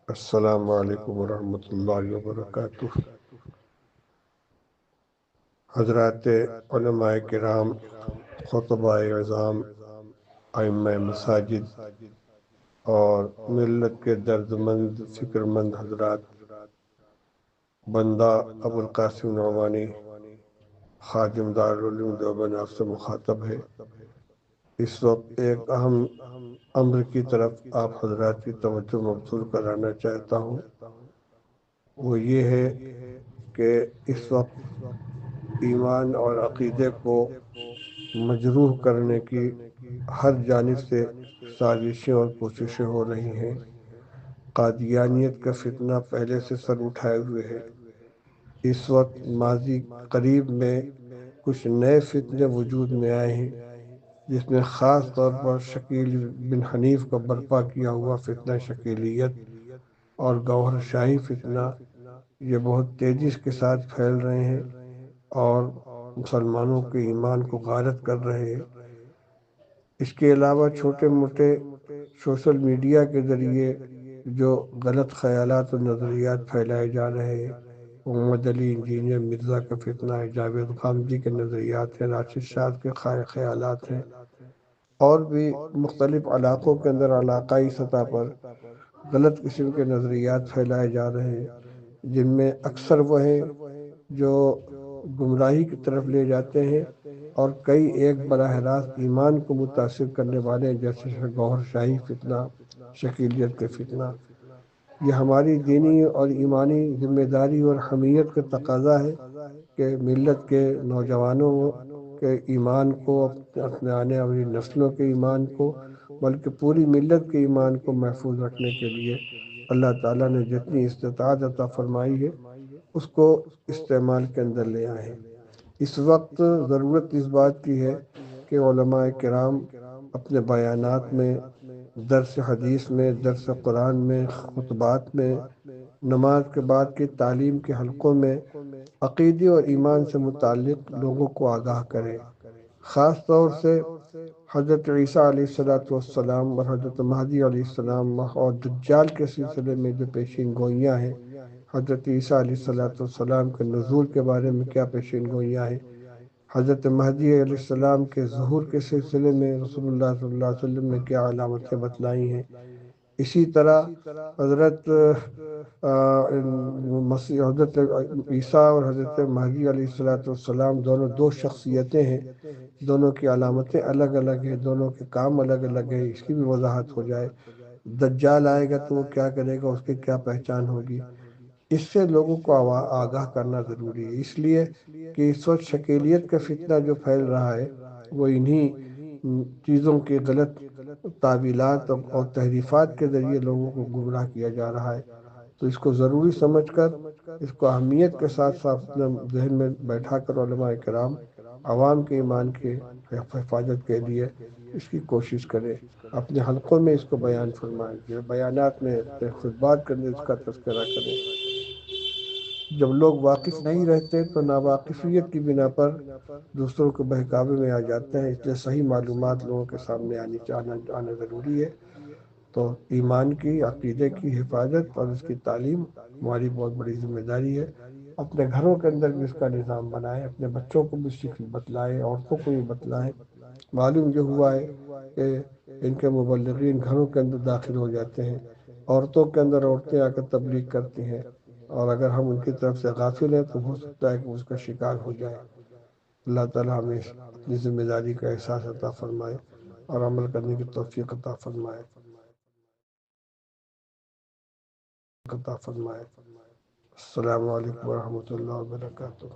السلام علیکم ورحمۃ اللہ وبرکاتہ۔ حضرات علماء کرام، خطباء اعظام، ائمہ مساجد اور ملت کے درد مند فکر مند حضرات، بندہ ابوالقاسم نعمانی خادم دارالعلوم دیوبند آپ سے مخاطب ہے۔ اس وقت ایک اہم امر کی طرف آپ حضرات کی توجہ مبذول کرانا چاہتا ہوں، وہ یہ ہے کہ اس وقت ایمان اور عقیدے کو مجروح کرنے کی ہر جانب سے سازشیں اور کوششیں ہو رہی ہیں۔ قادیانیت کا فتنہ پہلے سے سر اٹھائے ہوئے ہے۔ اس وقت ماضی قریب میں کچھ نئے فتنے وجود میں آئے ہیں، جس میں خاص طور پر شکیل بن حنیف کا برپا کیا ہوا فتنہ شکیلیت اور گوہر شاہی فتنہ، یہ بہت تیزی کے ساتھ پھیل رہے ہیں اور مسلمانوں کے ایمان کو غارت کر رہے ہیں۔ اس کے علاوہ چھوٹے موٹے سوشل میڈیا کے ذریعے جو غلط خیالات و نظریات پھیلائے جا رہے ہیں، محمد علی انجینئر مرزا کا فتنہ ہے، جاوید غامدی کے نظریات ہیں، راشد شاہ کے خیالات ہیں، اور بھی مختلف علاقوں کے اندر علاقائی سطح پر غلط قسم کے نظریات پھیلائے جا رہے ہیں، جن میں اکثر وہ ہیں جو گمراہی کی طرف لے جاتے ہیں، اور کئی ایک براہ راست ایمان کو متاثر کرنے والے ہیں، جیسے گوہر شاہی فتنہ، شکیلیت کے فتنہ۔ یہ ہماری دینی اور ایمانی ذمہ داری اور حمیت کا تقاضا ہے کہ ملت کے نوجوانوں کے ایمان کو، اپنے آنے والی نسلوں کے ایمان کو، بلکہ پوری ملت کے ایمان کو محفوظ رکھنے کے لیے اللہ تعالیٰ نے جتنی استطاعت عطا فرمائی ہے اس کو استعمال کے اندر لے آئے ہیں۔ اس وقت ضرورت اس بات کی ہے کہ علماء کرام اپنے بیانات میں، درس حدیث میں، درس قرآن میں، خطبات میں، نماز کے بعد کی تعلیم کے حلقوں میں عقیدے اور ایمان سے متعلق لوگوں کو آگاہ کریں۔ خاص طور سے حضرت عیسیٰ علیہ السلام اور حضرت مہدی علیہ السلام اور دجال کے سلسلے میں جو پیشین گوئیاں ہیں، حضرت عیسیٰ علیہ السلام کے نزول کے بارے میں کیا پیشین گوئیاں ہیں، حضرت مہدی علیہ السلام کے ظہور کے سلسلے میں رسول اللہ صلی اللہ علیہ وسلم نے کیا علامتیں بتلائی ہیں۔ اسی طرح حضرت حضرت عیسیٰ اور حضرت مہدی علیہ السلام دونوں دو شخصیتیں ہیں، دونوں کی علامتیں الگ الگ ہیں، دونوں کے کام الگ الگ ہیں، اس کی بھی وضاحت ہو جائے۔ دجال آئے گا تو وہ کیا کرے گا، اس کی کیا پہچان ہوگی، اس سے لوگوں کو آگاہ کرنا ضروری ہے، اس لیے کہ اس وقت شکیلیت کا فتنہ جو پھیل رہا ہے وہ انہی چیزوں کے غلط تعویلات اور تحریفات کے ذریعے لوگوں کو گمراہ کیا جا رہا ہے۔ تو اس کو ضروری سمجھ کر، اس کو اہمیت کے ساتھ ساتھ اپنے ذہن میں بیٹھا کر علماء کرام عوام کے ایمان کے حفاظت کے لیے اس کی کوشش کریں، اپنے حلقوں میں اس کو بیان فرمائیں، جو بیانات میں اپنے خطبات کرنے اس کا تذکرہ کریں۔ جب لوگ واقف نہیں رہتے تو ناواقفیت کی بنا پر دوسروں کو بہکاوے میں آ جاتے ہیں، اس لیے صحیح معلومات لوگوں کے سامنے آنا ضروری ہے۔ تو ایمان کی، عقیدے کی حفاظت اور اس کی تعلیم ہماری بہت بڑی ذمہ داری ہے۔ اپنے گھروں کے اندر بھی اس کا نظام بنائیں، اپنے بچوں کو بھی بتلائیں، عورتوں کو بھی بتلائیں۔ معلوم یہ ہوا ہے کہ ان کے مبلغین گھروں کے اندر داخل ہو جاتے ہیں، عورتوں کے اندر عورتیں آ کر تبلیغ کرتی ہیں، اور اگر ہم ان کی طرف سے غافل ہیں تو ہو سکتا ہے کہ اس کا شکار ہو جائے۔ اللہ تعالیٰ ہمیں اپنی ذمہ داری کا احساس عطا فرمائے اور عمل کرنے کی توفیق عطا فرمائے۔ السلام علیکم ورحمۃ اللہ وبرکاتہ۔